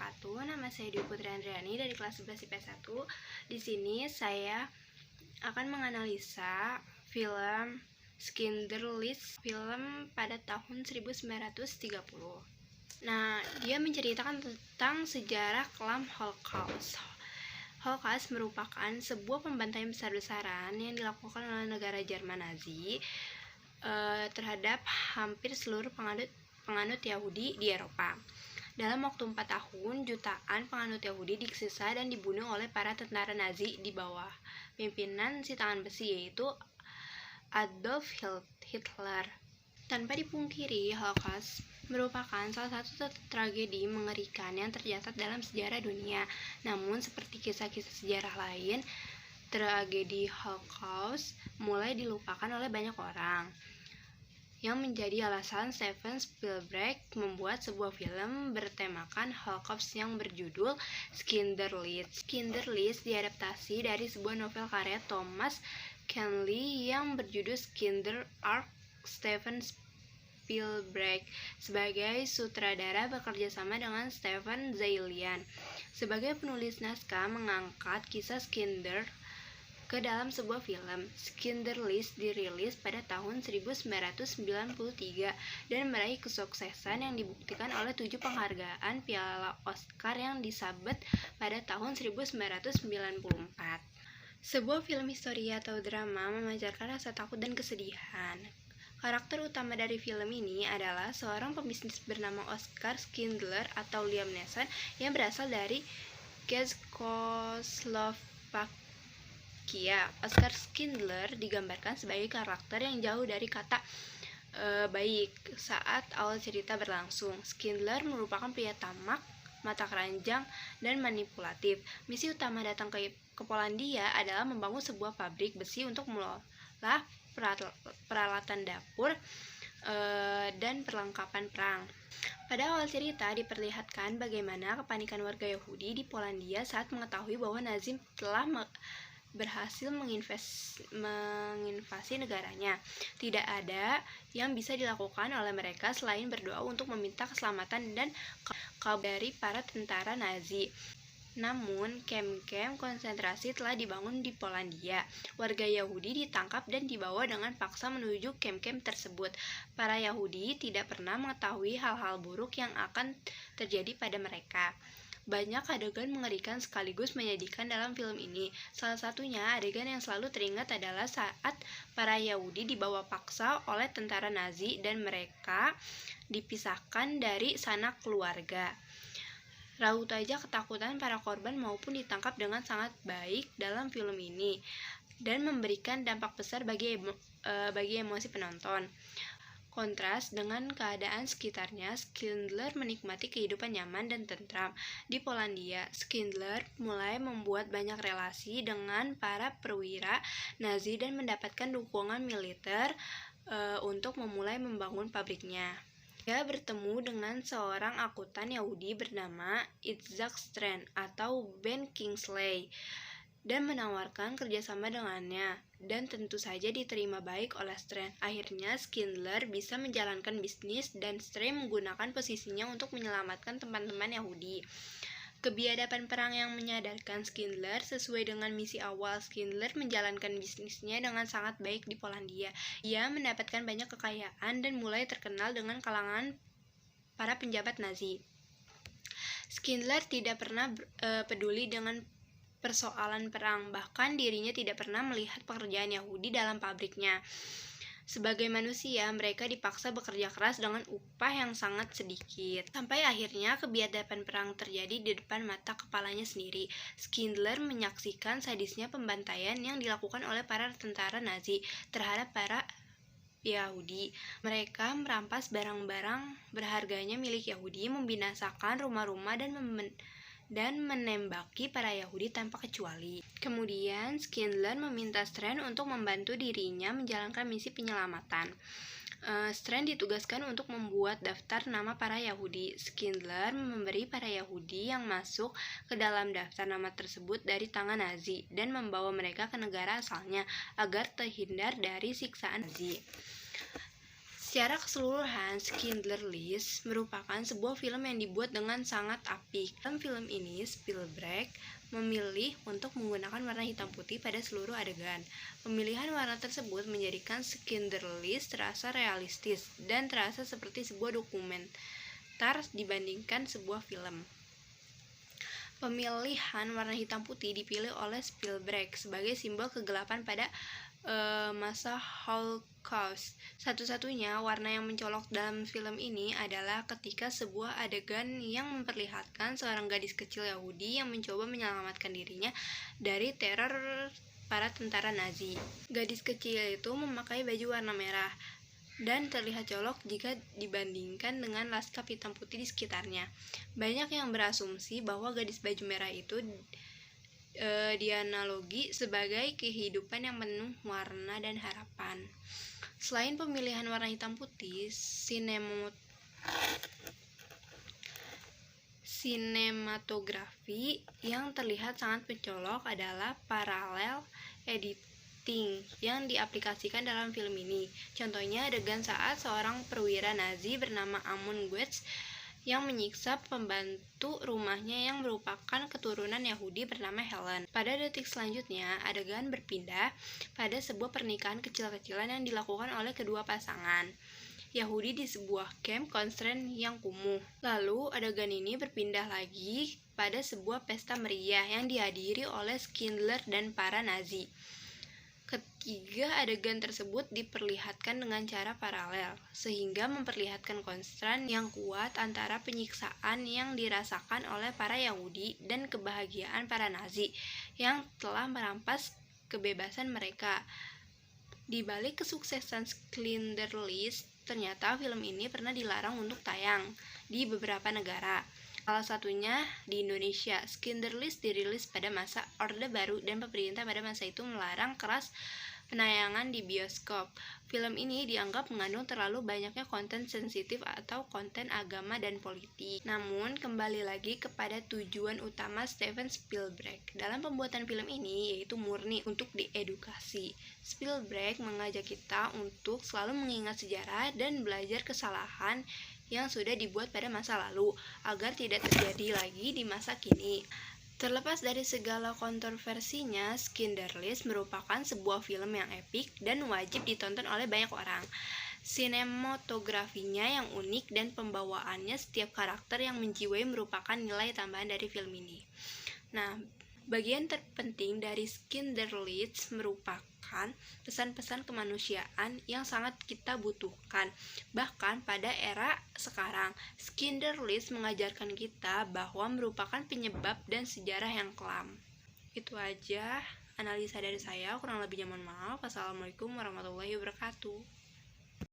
wabarakatuh. Nama saya Dwi Putri Andriani dari kelas 11 IPS 1. Di sini saya akan menganalisa film Schindler's List, film pada tahun 1930. Nah, dia menceritakan tentang sejarah kelam Holocaust. Holocaust merupakan sebuah pembantaian besar-besaran yang dilakukan oleh negara Jerman Nazi terhadap hampir seluruh penganut Yahudi di Eropa. Dalam waktu 4 tahun, jutaan penganut Yahudi disiksa dan dibunuh oleh para tentara Nazi di bawah pimpinan si tangan besi, yaitu Adolf Hitler. Tanpa dipungkiri, Holocaust merupakan salah satu tragedi mengerikan yang tercatat dalam sejarah dunia. Namun, seperti kisah-kisah sejarah lain, tragedi Holocaust mulai dilupakan oleh banyak orang, yang menjadi alasan Steven Spielberg membuat sebuah film bertemakan Holocaust yang berjudul Schindler's List. Schindler's List diadaptasi dari sebuah novel karya Thomas Kenley yang berjudul Schindler's Ark. Steven Spielberg sebagai sutradara bekerja sama dengan Stephen Zaillian sebagai penulis naskah mengangkat kisah Schindler ke dalam sebuah film. Schindler's List dirilis pada tahun 1993 dan meraih kesuksesan yang dibuktikan oleh 7 penghargaan Piala Oscar yang disabet pada tahun 1994. Sebuah film histori atau drama memancarkan rasa takut dan kesedihan. Karakter utama dari film ini adalah seorang pebisnis bernama Oskar Schindler atau Liam Neeson yang berasal dari Czechoslovakia. Oskar Schindler digambarkan sebagai karakter yang jauh dari kata baik saat awal cerita berlangsung. Schindler merupakan pria tamak, mata keranjang, dan manipulatif. Misi utama datang ke Polandia adalah membangun sebuah pabrik besi untuk mengolah peralatan dapur dan perlengkapan perang. Pada awal cerita diperlihatkan bagaimana kepanikan warga Yahudi di Polandia saat mengetahui bahwa Nazi telah berhasil menginvasi negaranya. Tidak ada yang bisa dilakukan oleh mereka selain berdoa untuk meminta keselamatan dan kabur dari para tentara Nazi. Namun, kem-kem konsentrasi telah dibangun di Polandia. Warga Yahudi ditangkap dan dibawa dengan paksa menuju kem-kem tersebut. Para Yahudi tidak pernah mengetahui hal-hal buruk yang akan terjadi pada mereka. Banyak adegan mengerikan sekaligus menyedihkan dalam film ini. Salah satunya adegan yang selalu teringat adalah saat para Yahudi dibawa paksa oleh tentara Nazi dan mereka dipisahkan dari sanak keluarga. Raut wajah ketakutan para korban maupun ditangkap dengan sangat baik dalam film ini dan memberikan dampak besar bagi emosi penonton. Kontras dengan keadaan sekitarnya, Schindler menikmati kehidupan nyaman dan tentram. Di Polandia, Schindler mulai membuat banyak relasi dengan para perwira Nazi dan mendapatkan dukungan militer untuk memulai membangun pabriknya. Dia bertemu dengan seorang akuntan Yahudi bernama Isaac Strand atau Ben Kingsley dan menawarkan kerjasama dengannya, dan tentu saja diterima baik oleh Strand. Akhirnya Schindler bisa menjalankan bisnis dan Strand menggunakan posisinya untuk menyelamatkan teman-teman Yahudi. Kebiadaban perang yang menyadarkan Schindler sesuai dengan misi awal. Schindler menjalankan bisnisnya dengan sangat baik di Polandia. Ia mendapatkan banyak kekayaan dan mulai terkenal dengan kalangan para penjabat Nazi. Schindler tidak pernah peduli dengan persoalan perang, bahkan dirinya tidak pernah melihat pekerjaan Yahudi dalam pabriknya. Sebagai manusia, mereka dipaksa bekerja keras dengan upah yang sangat sedikit. Sampai akhirnya kebiadaban perang terjadi di depan mata kepalanya sendiri. Schindler menyaksikan sadisnya pembantaian yang dilakukan oleh para tentara Nazi terhadap para Yahudi. Mereka merampas barang-barang berharganya milik Yahudi, membinasakan rumah-rumah dan menembaki para Yahudi tanpa kecuali. Kemudian Schindler meminta Strand untuk membantu dirinya menjalankan misi penyelamatan. Strand ditugaskan untuk membuat daftar nama para Yahudi. Schindler memberi para Yahudi yang masuk ke dalam daftar nama tersebut dari tangan Nazi dan membawa mereka ke negara asalnya agar terhindar dari siksaan Nazi. Secara keseluruhan, Schindler's List merupakan sebuah film yang dibuat dengan sangat apik. Dalam film ini, Spielberg memilih untuk menggunakan warna hitam putih pada seluruh adegan. Pemilihan warna tersebut menjadikan Schindler's List terasa realistis dan terasa seperti sebuah dokumenter dibandingkan sebuah film. Pemilihan warna hitam putih dipilih oleh Spielberg sebagai simbol kegelapan pada masa Holocaust. Satu-satunya warna yang mencolok dalam film ini adalah ketika sebuah adegan yang memperlihatkan seorang gadis kecil Yahudi yang mencoba menyelamatkan dirinya dari teror para tentara Nazi. Gadis kecil itu memakai baju warna merah dan terlihat colok jika dibandingkan dengan laskap hitam putih di sekitarnya. Banyak yang berasumsi bahwa gadis baju merah itu dianalogi sebagai kehidupan yang penuh warna dan harapan. Selain pemilihan warna hitam putih, sinematografi yang terlihat sangat mencolok adalah paralel editing yang diaplikasikan dalam film ini. Contohnya adegan saat seorang perwira Nazi bernama Amon Goetz yang menyiksa pembantu rumahnya yang merupakan keturunan Yahudi bernama Helen. Pada detik selanjutnya, adegan berpindah pada sebuah pernikahan kecil-kecilan yang dilakukan oleh kedua pasangan Yahudi di sebuah camp konsen yang kumuh. Lalu, adegan ini berpindah lagi pada sebuah pesta meriah yang dihadiri oleh Schindler dan para Nazi. Ketiga adegan tersebut diperlihatkan dengan cara paralel, sehingga memperlihatkan konstran yang kuat antara penyiksaan yang dirasakan oleh para Yahudi dan kebahagiaan para Nazi yang telah merampas kebebasan mereka. Di balik kesuksesan Schindler's List, ternyata film ini pernah dilarang untuk tayang di beberapa negara. Salah satunya di Indonesia. Schindler's List dirilis pada masa Orde Baru dan pemerintah pada masa itu melarang keras penayangan di bioskop. Film ini dianggap mengandung terlalu banyaknya konten sensitif atau konten agama dan politik. Namun, kembali lagi kepada tujuan utama Steven Spielberg dalam pembuatan film ini, yaitu murni untuk diedukasi. Spielberg mengajak kita untuk selalu mengingat sejarah dan belajar kesalahan yang sudah dibuat pada masa lalu agar tidak terjadi lagi di masa kini. Terlepas dari segala kontroversinya, Schindler's List merupakan sebuah film yang epik dan wajib ditonton oleh banyak orang. Sinematografinya yang unik dan pembawaannya setiap karakter yang menjiwai merupakan nilai tambahan dari film ini. Nah, bagian terpenting dari Schindler's List merupakan pesan-pesan kemanusiaan yang sangat kita butuhkan. Bahkan pada era sekarang, Schindler's List mengajarkan kita bahwa merupakan penyebab dan sejarah yang kelam. Itu aja analisa dari saya, kurang lebihnya mohon maaf. Wassalamualaikum warahmatullahi wabarakatuh.